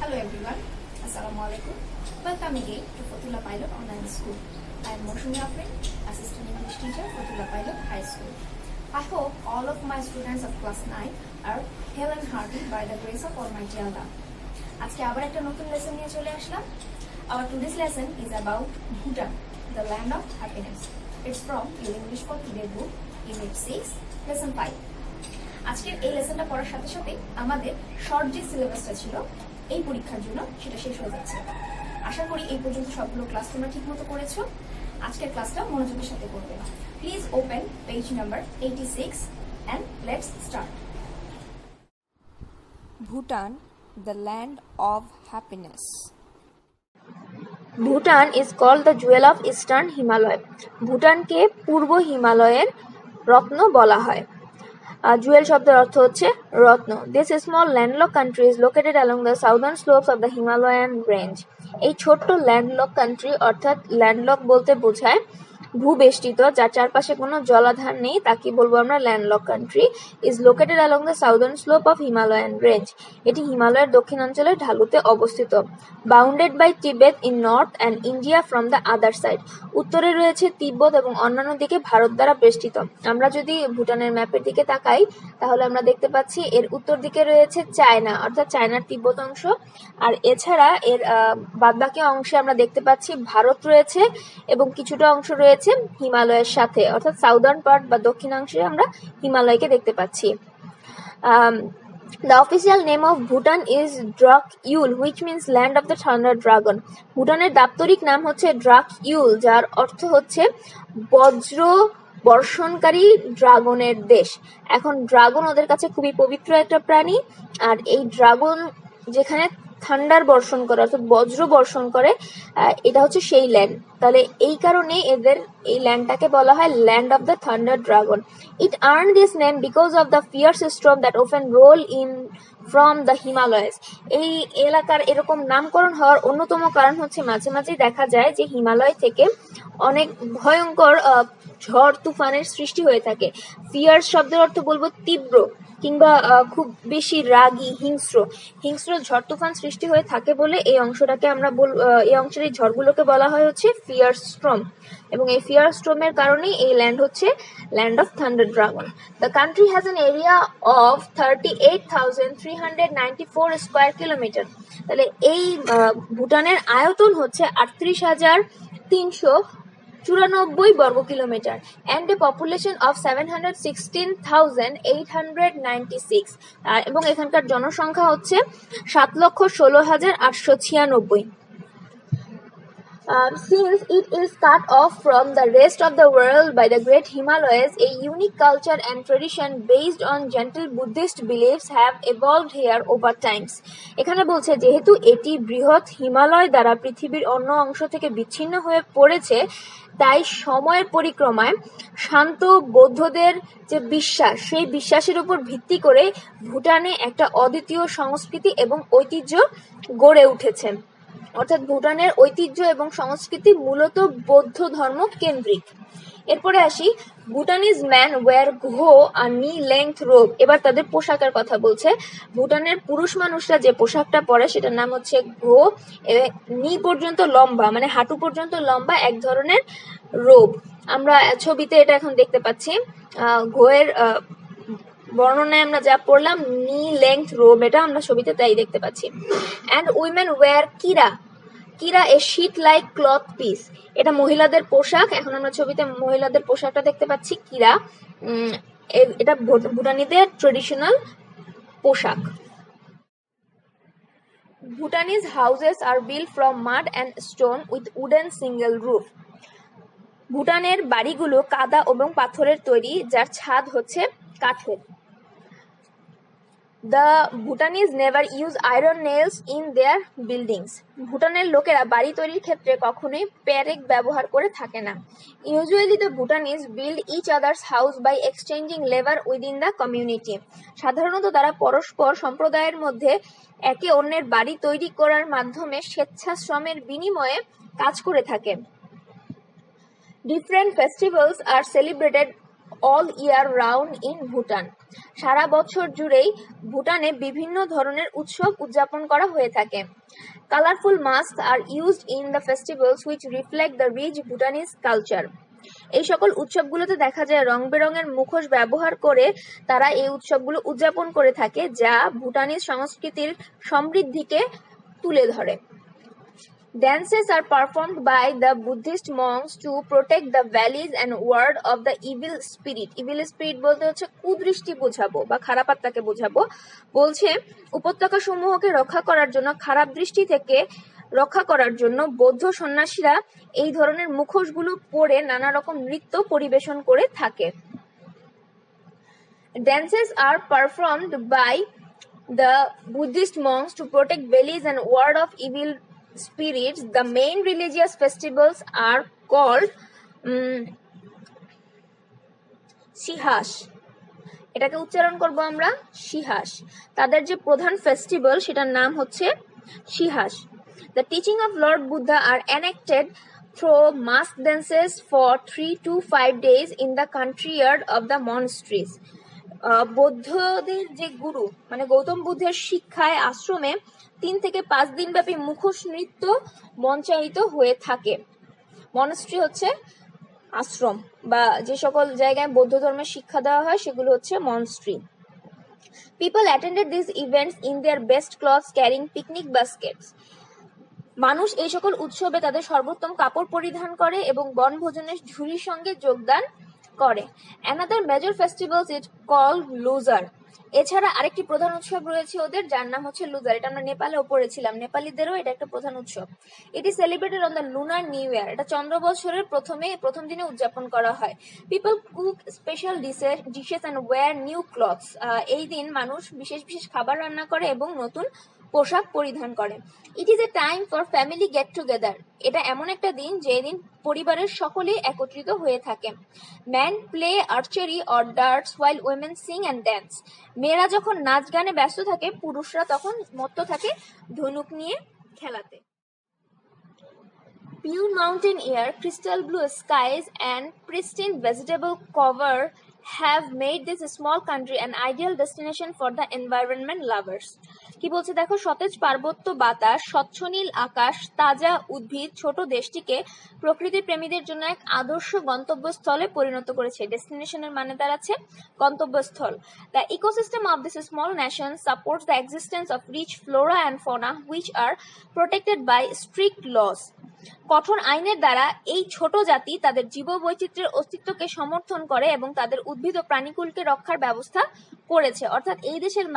Hello everyone, Assalamu alaikum. Welcome again to Fatullah Pilot Online School. I am Moshumi Afrin, Assistant English Teacher, Fatullah Pilot High School. I hope all of my students of class 9 are hale and hearty by the grace of Almighty Allah. আজকে আবার একটা নতুন lesson নিয়ে চলে আসলাম. Our today's lesson is about Bhutan, the land of happiness. It's from your English for Today book, Unit 6, Lesson 5. আজকের এই লেসনটা পড়ার সাথে সাথে আমাদের শর্ট যে সিলেবাসটা ছিল এই পরীক্ষার জন্য সেটা শেষ হয়ে যাচ্ছে। আশা করি এই পর্যন্ত সবগুলো ক্লাস তোমরা ঠিকমতো করেছো। আজকের ক্লাসটা মনোযোগের সাথে করবে। Please open page number 86 and let's start. Bhutan, the land of happiness. Bhutan is called the jewel of Eastern Himalaya. ভুটানকে পূর্ব হিমালয়ের রত্ন বলা হয়। জুয়েল শব্দের অর্থ হচ্ছে রত্ন। This small landlocked country is located along the southern slopes of the Himalayan range. এই ছোট্ট landlock country অর্থাৎ landlock বলতে বোঝায় ভূবেষ্টিত যার চারপাশে কোনো জলাধার নেই তাকে বলবো আমরা landlock country. Is located along the southern slope of Himalayan range. এটি হিমালয়ের দক্ষিণাঞ্চলের ঢালুতে অবস্থিত। Bounded by Tibet in north and India from the other side. উত্তরে রয়েছে তিব্বত এবং অন্যান্য দিকে ভারত দ্বারা বেষ্টিত। আমরা যদি ভুটানের ম্যাপের দিকে তাকাই তাহলে আমরা দেখতে পাচ্ছি এর উত্তর দিকে রয়েছে চায়না অর্থাৎ চায়নার তিব্বত অংশ, আর এছাড়া এর বাদবাকি অংশে আমরা দেখতে পাচ্ছি ভারত রয়েছে এবং কিছুটা অংশ রয়েছে হিমালয়ের সাথে অর্থাৎ সাউদার্ন পার্ট বা দক্ষিণাংশে আমরা হিমালয়কে দেখতে পাচ্ছি। The official name of Bhutan is Drak Yul, which means land of the thunder dragon. ভুটানের দাপ্তরিক নাম হচ্ছে ড্রাক ইউল, যার অর্থ হচ্ছে বজ্র বর্ষণকারী ড্রাগনের দেশ। এখন ড্রাগন ওদের কাছে খুবই পবিত্র একটা প্রাণী, আর এই ড্রাগন যেখানে থান্ডার বর্ষণ করে অর্থাৎ বজ্র বর্ষণ করে এটা হচ্ছে সেই ল্যান্ড। তাহলে এই কারণে এদের এই ল্যান্ডটাকে বলা হয় land of the thunder dragon. It earn this name because of the fierce storm that often roll in from the Himalayas. এই এলাকার এরকম নামকরণ হওয়ার অন্যতম কারণ হচ্ছে মাঝে মাঝে দেখা যায় যে হিমালয় থেকে অনেক ভয়ঙ্কর ঝড় তুফানের সৃষ্টি হয়ে থাকে। ফিয়ার্স শব্দের অর্থ বলবো তীব্র কিংবা খুব বেশি রাগী হিংস্র ঝড় তুফান সৃষ্টি হয়ে থাকে বলে এই অংশটাকে আমরা এই অংশের এই ঝড়গুলোকে বলা হয় হচ্ছে ফিয়ার স্ট্রম, এবং এই ফিয়ার স্ট্রমের কারণেই এই ল্যান্ড হচ্ছে land of thunder dragon. The country has an area of 38,394 square kilometre. তাহলে এই ভুটানের আয়তন হচ্ছে 38,394 বর্গ kilometre and a population of 716,896, এবং এখানকার জনসংখ্যা হচ্ছে 7,16,896। Since it is cut off from the rest of the world by the Great Himalayas, a unique culture and tradition based on gentle Buddhist beliefs have evolved here over times. এখানে বলছে যেহেতু এটি বৃহৎ হিমালয় দ্বারা পৃথিবীর অন্য অংশ থেকে বিচ্ছিন্ন হয়ে পড়েছে, তাই সময়ের পরিক্রমায় শান্ত বৌদ্ধদের যে বিশ্বাস সেই বিশ্বাসের উপর ভিত্তি করে ভুটানে একটা অদ্বিতীয় সংস্কৃতি এবং ঐতিহ্য গড়ে উঠেছে। অর্থাৎ ভুটানের ঐতিহ্য এবং সংস্কৃতি মূলত বৌদ্ধ ধর্ম কেন্দ্রিক। এরপরে আসি, ভুটানিজ ম্যান ওয়্যার ঘো আর নি লেংথ রোব। এবার তাদের পোশাকের কথা বলছে। ভুটানের পুরুষ মানুষরা যে পোশাকটা পরে সেটার নাম হচ্ছে ঘো, নি পর্যন্ত লম্বা মানে হাঁটু পর্যন্ত লম্বা এক ধরনের রোব। আমরা ছবিতে এটা এখন দেখতে পাচ্ছি। ঘোয়ের বর্ণনায় আমরা যা পড়লাম নি লেংথ রোব, এটা আমরা ছবিতে তাই দেখতে পাচ্ছি। অ্যান্ড উইমেন ওয়্যার কিরা এ শীট লাইক ক্লথ পিস। এটা মহিলাদের পোশাক। এখন আমরা ছবিতে মহিলাদের পোশাকটা দেখতে পাচ্ছি কিরা। এটা ভুটানিদের ট্রেডিশনাল পোশাক। Bhutanese houses are built from mud and stone with wooden single roof. ভুটানের বাড়িগুলো কাদা এবং পাথরের তৈরি যার ছাদ হচ্ছে কাঠের। The Bhutanese never use iron nails in their buildings. ভুটানের লোকেরা বাড়ি তৈরির ক্ষেত্রে কখনোই পেরেক ব্যবহার করে থাকে না। Usually the Bhutanese build each other's house by exchanging labor within the community. সাধারণত তারা পরস্পর সম্প্রদায়ের মধ্যে একে অন্যের বাড়ি তৈরি করার মাধ্যমে স্বেচ্ছাশ্রমের বিনিময়ে কাজ করে থাকে। Different festivals are celebrated all year round in Bhutan. সারা বছর জুড়েই ভুটানে বিভিন্ন ধরনের উৎসব উদযাপন করা হয়ে থাকে। Colorful masks are used in the festivals which reflect the rich Bhutanese culture. এই সকল উৎসবগুলোতে দেখা যায় রং বেরঙের মুখোশ ব্যবহার করে তারা এই উৎসবগুলো উদযাপন করে থাকে, যা ভুটানিজ সংস্কৃতির সমৃদ্ধিকে তুলে ধরে। Dances are performed by the Buddhist monks to protect the valleys and ward of the evil spirit. Evil spirit বলতে হচ্ছে কুদৃষ্টি বোঝাবো বা খারাপ আত্মাকে বোঝাবো। বলছে উপত্যকা সমূহকে রক্ষা করার জন্য, খারাপ দৃষ্টি থেকে রক্ষা করার জন্য বৌদ্ধ সন্ন্যাসীরা এই ধরনের মুখোশগুলো পরে নানা রকম নৃত্য পরিবেশন করে থাকে। Dances are performed by the Buddhist monks to protect valleys and ward of evil spirits. The main religious festivals are called সিহাস। এটাকে উচ্চারণ করব আমরা সিহাস। তাদের যে প্রধান ফেস্টিভ্যাল সেটার নাম হচ্ছে সিহাস। The teaching of Lord Buddha are enacted through mask dances for 3 to 5 days in the courtyard of the monasteries. বৌদ্ধদের যে গুরু মানে গৌতম বুদ্ধের শিক্ষায় আশ্রমে 3 থেকে 5 দিন ব্যাপী মুখোশ নৃত্য মঞ্চায়িত হয়ে থাকে। মনাস্ট্রি হচ্ছে আশ্রম বা যে সকল জায়গায় বৌদ্ধ ধর্মের শিক্ষা দেওয়া হয় সেগুলো হচ্ছে monastery. People attended these events in their best clothes carrying picnic baskets. মানুষ এই সকল উৎসবে তাদের সর্বোত্তম কাপড় পরিধান করে এবং বনভোজনের ঝুড়ির সঙ্গে যোগদান করে। Another major festival is called Luzar. এছাড়া আরেকটি প্রধান উৎসব রয়েছে ওদের, যার নাম হচ্ছে লুজার। এটা আমরা নেপালেও পড়েছিলাম, নেপালিদেরও এটা একটা প্রধান উৎসব। It is celebrated on the lunar new year. এটা চন্দ্র বছরের প্রথম দিনে উদযাপন করা হয়। People cook special dishes and wear new clothes. এই দিন মানুষ বিশেষ বিশেষ খাবার রান্না করে এবং নতুন পোশাক পরিধান করে। It is a time for family get together. এটা এমন একটা দিন যে দিন পরিবারের সকলেই একত্রিত হয়ে থাকে। Man play archery or darts while women Singh and dance. মেয়েরা যখন নাচ গানে ব্যস্ত থাকে, পুরুষরা তখন মত্ত থাকে ধনুক নিয়ে খেলাতে। Pure mountain air, crystal blue skies and pristine vegetable cover have made this small country an ideal destination for the environment lovers. কি বলছে দেখো, সতেজ পার্বত্য বাতাস, স্বচ্ছ নীল আকাশ, তাজা উদ্ভিদ ছোট দেশটিকে প্রকৃতি প্রেমীদের জন্য এক আদর্শ গন্তব্যস্থলে পরিণত করেছে। ডেস্টিনেশনের মানে দাঁড়াচ্ছে গন্তব্যস্থল। The ecosystem of this small nation supports the existence of rich flora and fauna which are protected by strict laws. কঠোর আইনের দ্বারা এই ছোট জাতি তাদের জীববৈচিত্র্যের অস্তিত্বকে সমর্থন করে এবং তাদের উদ্ভিদ ও প্রাণীকুলকে রক্ষার ব্যবস্থা করেছে। অর্থাৎ এই দেশের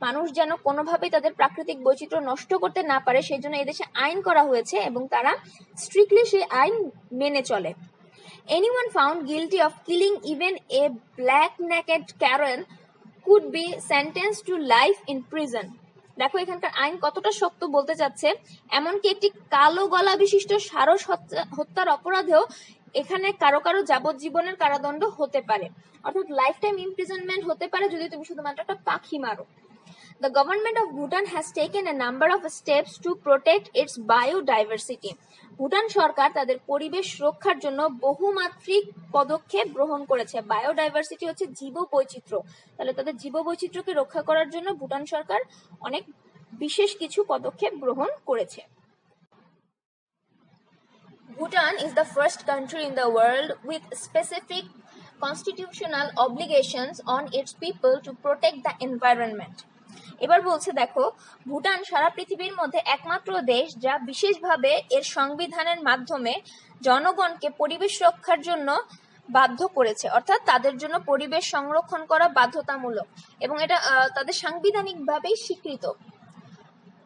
মানুষ যেন কোনোভাবেই তাদের প্রাকৃতিক বৈচিত্র্য নষ্ট করতে না পারে, সেই জন্য এই দেশে আইন করা হয়েছে এবং তারা স্ট্রিক্টলি সেই আইন মেনে চলে। Anyone found guilty of killing even a black-naked Karen could be sentenced to life in prison. দেখো এখানকার আইন কতটা শক্ত বলতে চাচ্ছে, এমনকি একটি কালো গলা বিশিষ্ট সারস হত্যার অপরাধেও এখানে কারো কারো যাবজ্জীবনের কারাদণ্ড হতে পারে, অর্থাৎ লাইফ টাইম ইমপ্রিজনমেন্ট হতে পারে যদি তুমি শুধুমাত্র একটা পাখি মারো। The government of Bhutan has taken a number of steps to protect its biodiversity. Bhutan সরকার তাদের পরিবেশ রক্ষার জন্য বহুমাত্রিক পদক্ষেপ গ্রহণ করেছে। বায়োডাইভার্সিটি হচ্ছে জীববৈচিত্র্য, তাহলে তাদের জীববৈচিত্র্যকে রক্ষা করার জন্য ভুটান সরকার অনেক বিশেষ কিছু পদক্ষেপ গ্রহণ করেছে। Bhutan is the first country in the world with specific constitutional obligations on its people to protect the environment. এবার বলছে দেখো, ভুটান সারা পৃথিবীর মধ্যে একমাত্র দেশ যা বিশেষভাবে এর সংবিধানের মাধ্যমে জনগণকে পরিবেশ রক্ষার জন্য বাধ্য করেছে, অর্থাৎ তাদের জন্য পরিবেশ সংরক্ষণ করা বাধ্যতামূলক এবং এটা তাদের সাংবিধানিকভাবেই স্বীকৃত।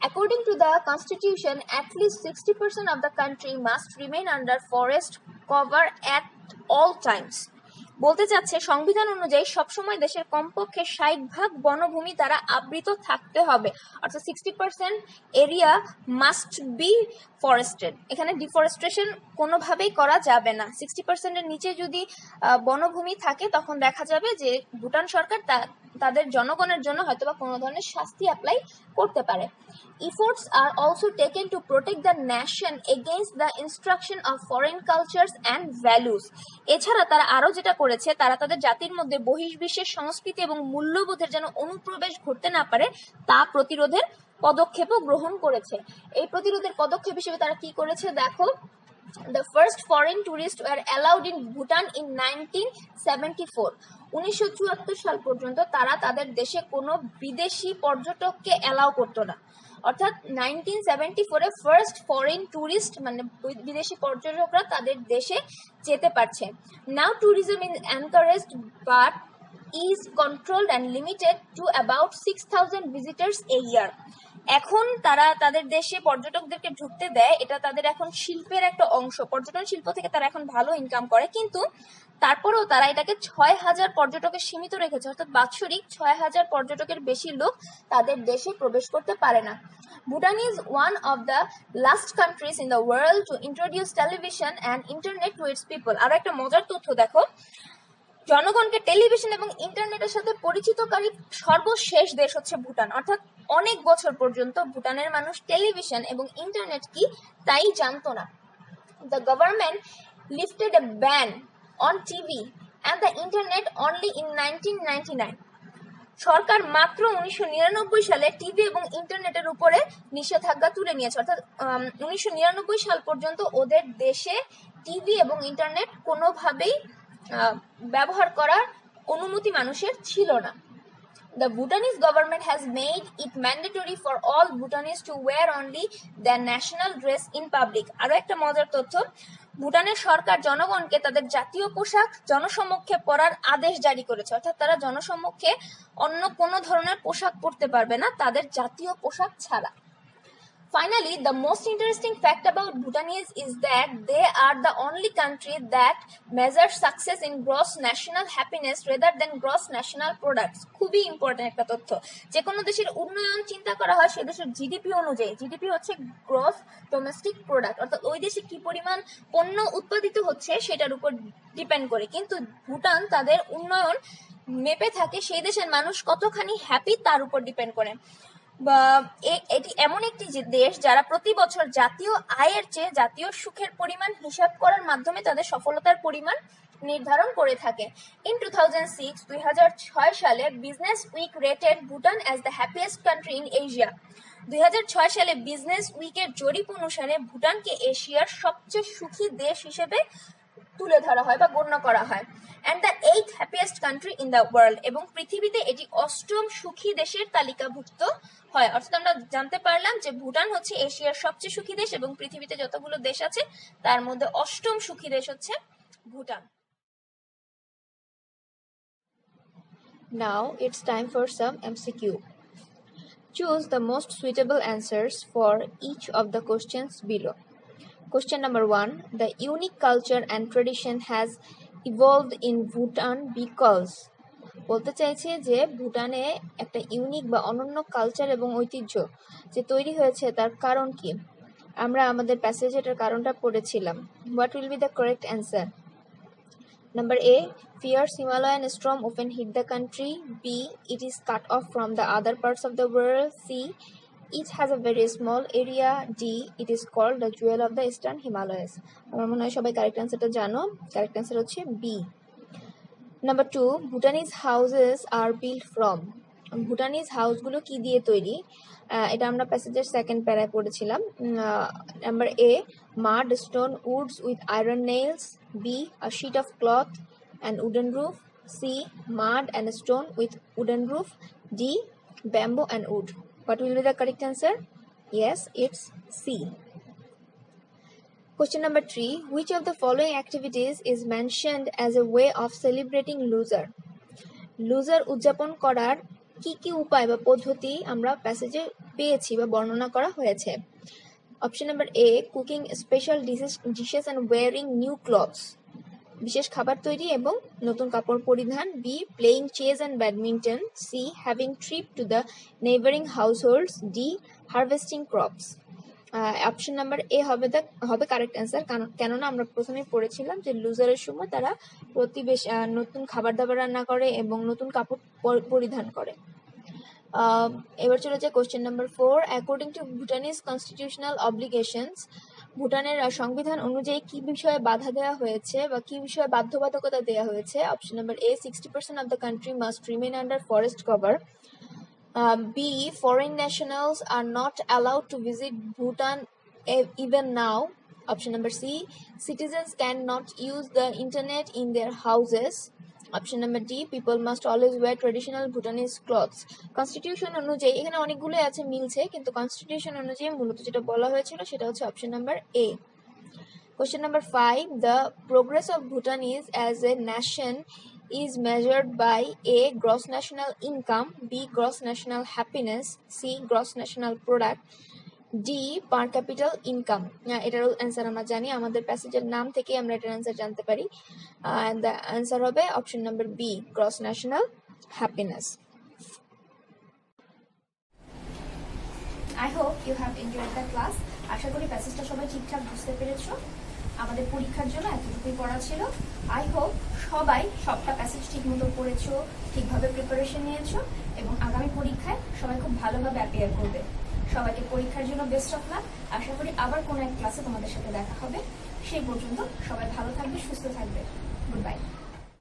According to the constitution, at least 60% of the country must remain under forest cover at all times. বলতে চাচ্ছে সংবিধান অনুযায়ী সবসময় দেশের কমপক্ষে 60% বনভূমি দ্বারা আবৃত থাকতে হবে, অর্থাৎ 60% এরিয়া মাস্ট বি ফরেস্টেড। এখানে ডিফরেস্টেশন কোনোভাবেই করা যাবে না। 60% এর নিচে যদি বনভূমি থাকে তখন দেখা যাবে যে ভুটান সরকার তাদের জনগণের জন্য হয়তোবা কোনো ধরনের শাস্তি অ্যাপ্লাই করতে পারে। Efforts are also taken to protect the nation against the instruction of foreign cultures and values. এছাড়া তারা আরো যেটা করেছে, তারা তাদের জাতির মধ্যে বহির্বিশ্বের সংস্কৃতি এবং মূল্যবোধের যেন অনুপ্রবেশ ঘটতে না পারে তা প্রতিরোধের পদক্ষেপও গ্রহণ করেছে। এই প্রতিরোধের পদক্ষেপ হিসেবে তারা কি করেছে দেখো, The first foreign tourists were allowed in Bhutan in 1974. 1974 সাল পর্যন্ত তারা তাদের দেশে কোনো বিদেশি পর্যটককে অ্যালাউ করতো না। অর্থাৎ 1974-এ ফার্স্ট ফরেন ট্যুরিস্ট মানে বিদেশি পর্যটকরা তাদের দেশে যেতে পারছে। Now tourism is encouraged but is controlled and limited to about 6,000 visitors a year. এখন তারা তাদের দেশে পর্যটকদেরকে ঢুকতে দেয়, এটা তাদের এখন শিল্পের একটা অংশ, পর্যটন শিল্প থেকে তারা এখন ভালো ইনকাম করে, কিন্তু তারপরেও তারা এটাকে 6,000 পর্যটকে সীমিত রেখেছে। অর্থাৎ বাৎসরিক 6,000 পর্যটকের বেশি লোক তাদের দেশে প্রবেশ করতে পারে না। Bhutan is one of the last countries in the world to introduce television and internet to its people. আর একটা মজার তথ্য দেখো, জনগণকে টেলিভিশন এবং ইন্টারনেটের সাথে পরিচিতকারী সর্বশেষ দেশ হচ্ছে ভুটান। অর্থাৎ অনেক বছর পর্যন্ত ভুটানের মানুষ টেলিভিশন এবং ইন্টারনেট কি তাই জানতো না। The government lifted a ban on TV and the internet only in 1999. সরকার মাত্র 1999 সালে টিভি এবং ইন্টারনেটের উপরে নিষেধাজ্ঞা তুলে নিয়েছে। অর্থাৎ 1999 সাল পর্যন্ত ওদের দেশে টিভি এবং ইন্টারনেট কোনোভাবেই ব্যবহার করার অনুমতি মানুষের ছিল না। The Bhutanese government has made it mandatory for all Bhutanese to wear only their national dress in public. আরো একটা মজার তথ্য, ভুটানের সরকার জনগণকে তাদের জাতীয় পোশাক জনসমক্ষে পরার আদেশ জারি করেছে। অর্থাৎ তারা জনসমক্ষে অন্য কোনো ধরনের পোশাক পরতে পারবে না তাদের জাতীয় পোশাক ছাড়া। Finally, the most interesting fact about Bhutanese is that they are the only country that measures success in gross national happiness rather than gross national products. খুবই ইম্পর্টেন্ট একটা তথ্য। যে কোনো দেশের উন্নয়ন চিন্তা করা হয় সে দেশের জিডিপি অনুযায়ী। জিডিপি হচ্ছে গ্রস ডোমেস্টিক প্রোডাক্ট, অর্থাৎ ওই দেশে কি পরিমাণ পণ্য উৎপাদিত হচ্ছে সেটার উপর ডিপেন্ড করে। কিন্তু ভুটান তাদের উন্নয়ন মেপে থাকে সেই দেশের মানুষ কতখানি হ্যাপি তার উপর ডিপেন্ড করে। এটি এমন একটি দেশ যারা প্রতি বছর জাতীয় আয়ের চেয়ে জাতীয় সুখের পরিমাণ হিসাব করার মাধ্যমে তাদের সফলতার পরিমাণ নির্ধারণ করে থাকে। ইন 2006 সালে Business Week rated Bhutan as the happiest country in Asia. 2006 সালে বিজনেস উইকের জরিপ অনুসারে ভুটানকে এশিয়ার সবচেয়ে সুখী দেশ হিসেবে তুলে ধরা হয় বা গণ্য করা হয়। and the 8th happiest country in the world, এবং পৃথিবীতে এটি 8ম সুখী দেশের তালিকাভুক্ত হয়। অর্থাৎ আমরা জানতে পারলাম যে ভুটান হচ্ছে এশিয়ার সবচেয়ে সুখী দেশ এবং পৃথিবীতে যতগুলো দেশ আছে তার মধ্যে 8ম সুখী দেশ হচ্ছে Bhutan. Now it's time for some MCQ. Choose the most suitable answers for each of the questions below. Question number 1. The unique culture and tradition has evolved in Bhutan because বলতে চাইছে যে ভুটানে একটা ইউনিক বা অনন্য কালচার এবং ঐতিহ্য যে তৈরি হয়েছে তার কারণ কি? আমরা আমাদের প্যাসেজে এটার কারণটা পড়েছিলাম। What will be the correct answer? Number A. Fierce Himalayan storm often hit the country. B. It is cut off from the other parts of the world. C. It has a very small area. D. It is called the jewel of the Eastern Himalayas. আমার মনে হয় সবাই correct অ্যান্সারটা জানো। Correct answer হচ্ছে B. Number 2. Bhutanese houses are built from. Bhutanese হাউসগুলো কি দিয়ে তৈরি? এটা আমরা প্যাসেজের সেকেন্ড প্যারায় পড়েছিলাম। Number A. Mud, stone, woods with iron nails. B. A sheet of cloth and wooden roof. C. Mud and stone with wooden roof. D. Bamboo and wood. What will be the correct answer? Yes, it's C. Question number 3. Which of the following activities is mentioned as a way of celebrating Losar? Losar উদযাপন করার কি কি উপায় বা পদ্ধতি আমরা প্যাসেজে পেয়েছি বা বর্ণনা করা হয়েছে? Option number A. Cooking special dishes and wearing new clothes. বিশেষ খাবার তৈরি এবং নতুন কাপড় পরিধান। B. Playing chess and badminton. C. Having trip to the neighboring households. D. Harvesting crops. Option number A হবে কারেক্ট অ্যান্সার, কেননা আমরা প্রথমেই পড়েছিলাম যে লুজারের সময় তারা নতুন খাবার দাবার রান্না করে এবং নতুন কাপড় পরিধান করে। এবার চলে যায় question number 4। According to Bhutanese constitutional obligations, ভুটানের সংবিধান অনুযায়ী কি বিষয়ে বাধা দেওয়া হয়েছে বা কি বিষয়ে বাধ্যবাধকতা দেওয়া হয়েছে? Option number A, 60% of the country must remain under forest cover. B, foreign nationals are not allowed to visit Bhutan even now. Option number C, citizens cannot use the internet in their houses. Option number D, people must always wear traditional Bhutanese clothes. Constitution অনুযায়ী এখানে অনেকগুলো আছে মিলছে, কিন্তু constitution অনুযায়ী মূলত যেটা বলা হয়েছিল সেটা হচ্ছে option number A. Question number 5. The progress of Bhutan is as a nation is measured by A, gross national income, B, gross national happiness, C, gross national product, D, per capita income. এটার answer আমরা জানি, আমাদের প্যাসেজের নাম থেকে আমরা এটার answer জানতে পারি। দ্য অ্যান্সার হবে option number B, gross national happiness. I hope you have enjoyed the class. আশা করি প্যাসেজটা সবাই ঠিকঠাক বুঝতে পেরেছো। আমাদের পরীক্ষার জন্য এতটুকুই পড়া ছিল। আই হোপ সবাই সবটা প্যাসেজ ঠিক মতো পড়েছো, ঠিকভাবে প্রিপারেশন নিয়েছো এবং আগামী পরীক্ষায় সবাই খুব ভালোভাবে অ্যাপিয়ার করবে। সবাইকে পরীক্ষার জন্য বেস্ট অফ লাক। আশা করি আবার কোনো এক ক্লাসে তোমাদের সাথে দেখা হবে। সেই পর্যন্ত সবাই ভালো থাকবে, সুস্থ থাকবে। Good bye.